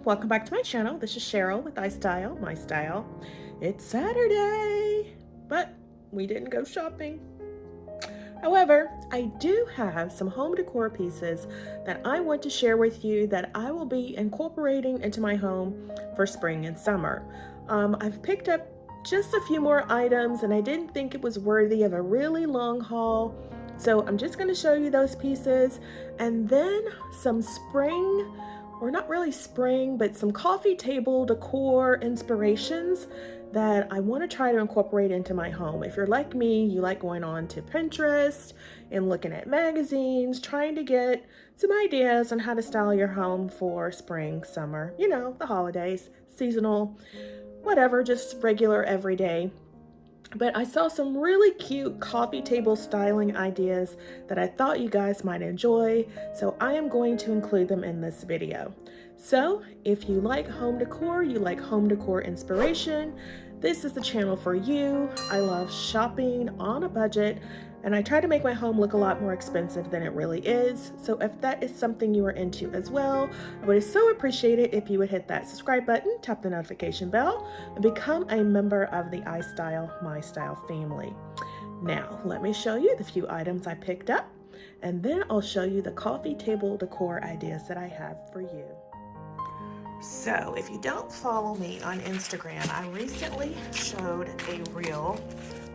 welcome back to my channel. This is Sheryl with iStylEMYSTYLE. It's Saturday, but we didn't go shopping. However, I do have some home decor pieces that I want to share with you that I will be incorporating into my home for spring and summer. I've picked up just a few more items and I didn't think it was worthy of a really long haul. So I'm just going to show you those pieces and then some spring, or not really spring, but some coffee table decor inspirations that I want to try to incorporate into my home. If you're like me, you like going on to Pinterest and looking at magazines, trying to get some ideas on how to style your home for spring, summer, you know, the holidays, seasonal, whatever, just regular everyday. But I saw some really cute coffee table styling ideas that I thought you guys might enjoy, so I am going to include them in this video. So if you like home decor, you like home decor inspiration, this is the channel for you. I love shopping on a budget, and I try to make my home look a lot more expensive than it really is. So if that is something you are into as well, I would so appreciate it if you would hit that subscribe button, tap the notification bell, and become a member of the iStylEMYSTYLE family. Now, let me show you the few items I picked up, and then I'll show you the coffee table decor ideas that I have for you. So if you don't follow me on Instagram, I recently showed a reel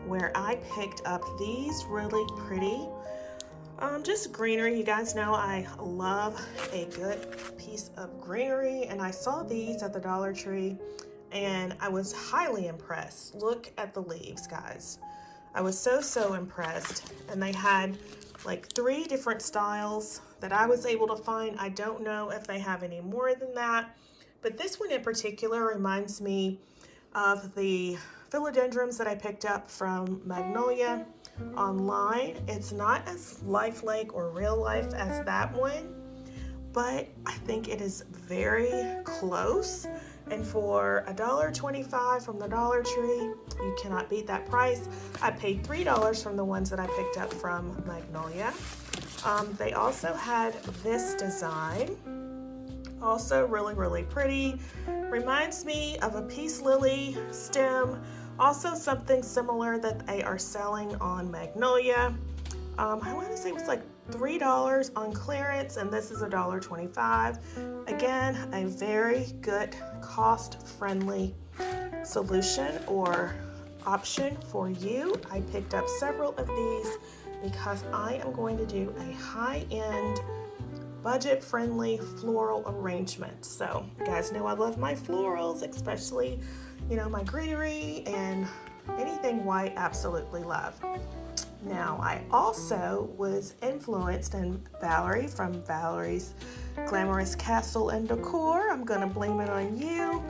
where I picked up these really pretty, just greenery. You guys know I love a good piece of greenery, and I saw these at the Dollar Tree and I was highly impressed. Look at the leaves, guys. I was so impressed, and they had like 3 different styles that I was able to find. I don't know if they have any more than that, but this one in particular reminds me of the philodendrons that I picked up from Magnolia online. It's not as lifelike or real life as that one, but I think it is very close. And for $1.25 from the Dollar Tree, you cannot beat that price. I paid $3 from the ones that I picked up from Magnolia. They also had this design, also really pretty. Reminds me of a peace lily stem, also something similar that they are selling on Magnolia. I want to say it was like $3 on clearance, and this is $1.25. Again, a very good cost-friendly solution or option for you. I picked up several of these because I am going to do a high-end budget-friendly floral arrangement. So you guys know I love my florals, especially, you know, my greenery and anything white, absolutely love. Now, I also was influenced in Valerie from Valerie's Glamorous Castle and Decor. I'm gonna blame it on you.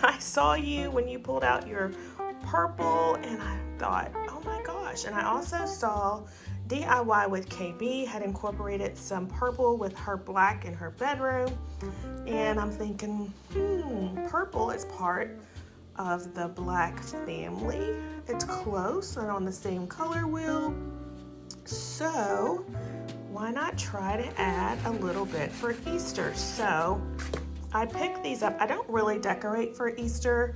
I saw you when you pulled out your purple and I thought, oh my gosh. And I also saw DIY with KB had incorporated some purple with her black in her bedroom. And I'm thinking, purple is part of the black family. It's close and on the same color wheel. So why not try to add a little bit for Easter? So I picked these up. I don't really decorate for Easter,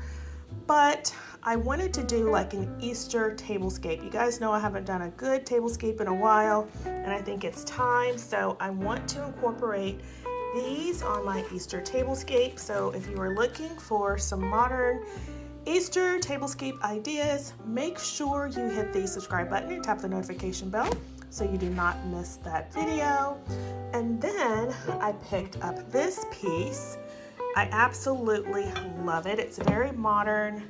but I wanted to do like an Easter tablescape. You guys know I haven't done a good tablescape in a while, and I think it's time. So I want to incorporate these on my Easter tablescape. So if you are looking for some modern Easter tablescape ideas, make sure you hit the subscribe button and tap the notification bell so you do not miss that video. And then I picked up this piece. I absolutely love it. It's very modern,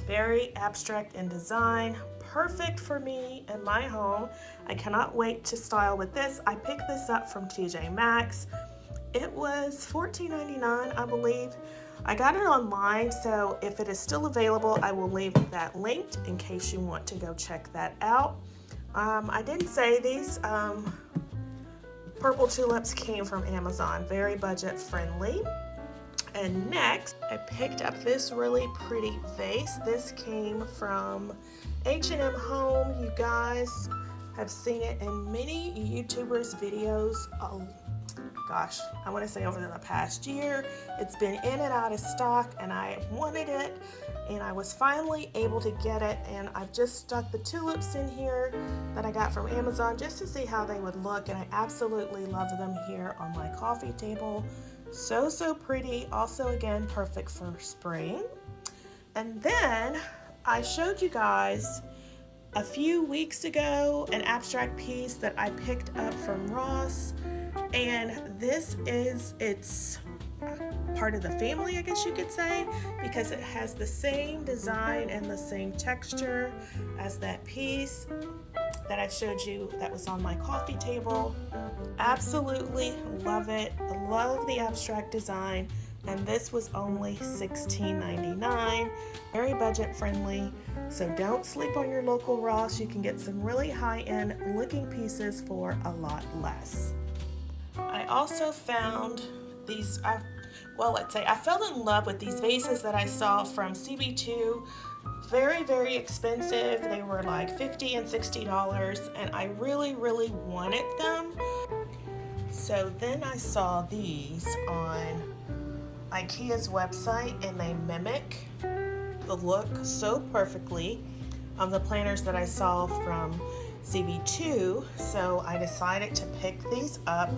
very abstract in design, perfect for me in my home. I cannot wait to style with this. I picked this up from TJ Maxx. It was $14.99, I believe. I got it online, so if it is still available, I will leave that linked in case you want to go check that out. I didn't say these purple tulips came from Amazon, very budget friendly. And next, I picked up this really pretty vase. This came from H&M Home. You guys have seen it in many YouTubers' videos gosh, I want to say over the past year. It's been in and out of stock, and I wanted it, and I was finally able to get it, and I've just stuck the tulips in here that I got from Amazon just to see how they would look, and I absolutely love them here on my coffee table. So pretty. Also, again, perfect for spring. And then I showed you guys a few weeks ago an abstract piece that I picked up from Ross, and this is it's part of the family, I guess you could say, because it has the same design and the same texture as that piece that I showed you that was on my coffee table. Absolutely love it. I love the abstract design, and this was only $16.99. Very budget friendly, so don't sleep on your local Ross. You can get some really high-end looking pieces for a lot less. I also found these, I fell in love with these vases that I saw from CB2. Very expensive. They were like $50 and $60, and I really wanted them. So then I saw these on Ikea's website, and they mimic the look so perfectly of the planners that I saw from CB2. So I decided to pick these up.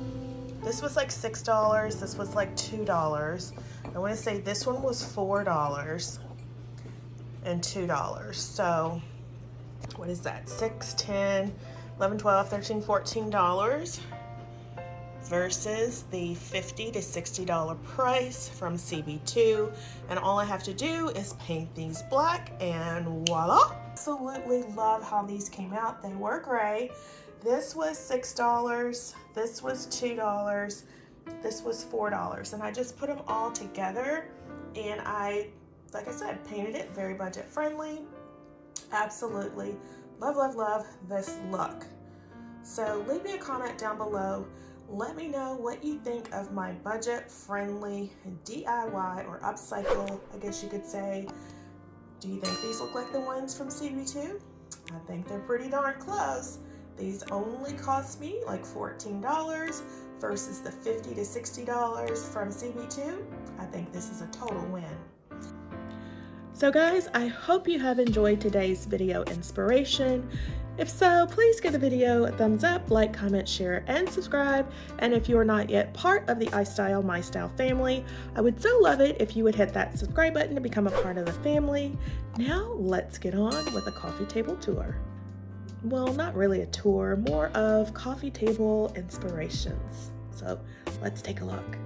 This was like $6. This was like $2. I want to say this one was $4 and $2. So what is that? $6, $10, $11, $12, $13, $14 versus the $50 to $60 price from CB2. And all I have to do is paint these black, and voila. Absolutely love how these came out. They were gray. This was $6, this was $2, this was $4, and I just put them all together, and I, like I said, painted it very budget friendly. Absolutely love this look. So leave me a comment down below. Let me know what you think of my budget friendly DIY or upcycle, I guess you could say. Do you think these look like the ones from CB2? I think they're pretty darn close. These only cost me like $14 versus the $50 to $60 from CB2. I think this is a total win. So guys, I hope you have enjoyed today's video inspiration. If so, please give the video a thumbs up, like, comment, share, and subscribe. And if you are not yet part of the iStylEMYSTYLE family, I would so love it if you would hit that subscribe button to become a part of the family. Now let's get on with a coffee table tour. Well, not really a tour, more of coffee table inspirations. So let's take a look.